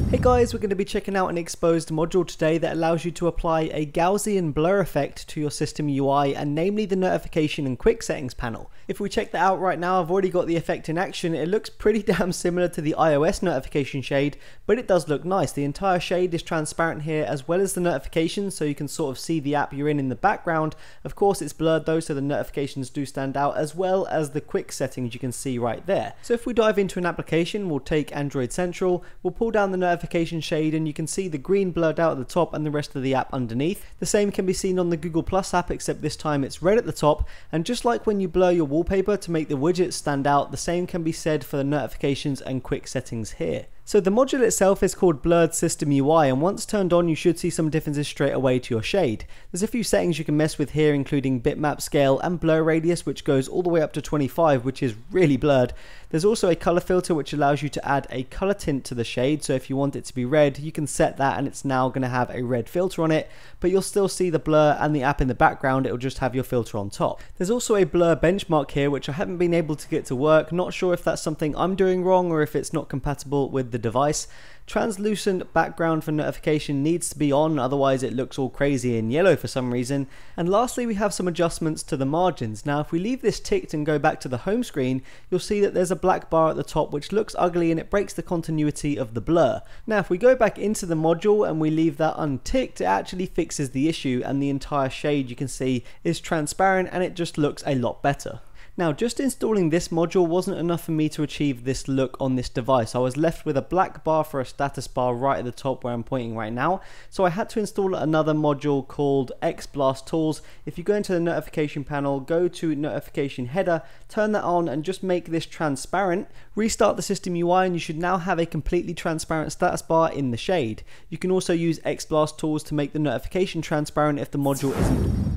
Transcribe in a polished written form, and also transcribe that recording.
Hey guys, we're going to be checking out an exposed module today that allows you to apply a Gaussian blur effect to your SystemUI, and namely the notification and quick settings panel. If we check that out right now, I've already got the effect in action. It looks pretty damn similar to the iOS notification shade, but it does look nice. The entire shade is transparent here as well as the notifications, so you can sort of see the app you're in the background. Of course it's blurred though, so the notifications do stand out, as well as the quick settings you can see right there. So if we dive into an application, we'll take Android Central, we'll pull down the notification shade and you can see the green blurred out at the top and the rest of the app underneath. The same can be seen on the Google Plus app, except this time it's red at the top, and just like when you blur your wallpaper to make the widgets stand out, the same can be said for the notifications and quick settings here. So the module itself is called Blurred System UI, and once turned on you should see some differences straight away to your shade. There's a few settings you can mess with here, including bitmap scale and blur radius, which goes all the way up to 25, which is really blurred. There's also a color filter which allows you to add a color tint to the shade, so if you want it to be red you can set that and it's now going to have a red filter on it, but you'll still see the blur and the app in the background. It'll just have your filter on top. There's also a blur benchmark here which I haven't been able to get to work. Not sure if that's something I'm doing wrong or if it's not compatible with the device. Translucent background for notification needs to be on, otherwise it looks all crazy in yellow for some reason. And lastly, we have some adjustments to the margins. Now if we leave this ticked and go back to the home screen, you'll see that there's a black bar at the top which looks ugly and it breaks the continuity of the blur. Now if we go back into the module and we leave that unticked, it actually fixes the issue and the entire shade you can see is transparent and it just looks a lot better. Now just installing this module wasn't enough for me to achieve this look on this device. I was left with a black bar for a status bar right at the top where I'm pointing right now, so I had to install another module called XBlast Tools. If you go into the notification panel, go to notification header, turn that on and just make this transparent, restart the SystemUI and you should now have a completely transparent status bar in the shade. You can also use XBlast Tools to make the notification transparent if the module isn't.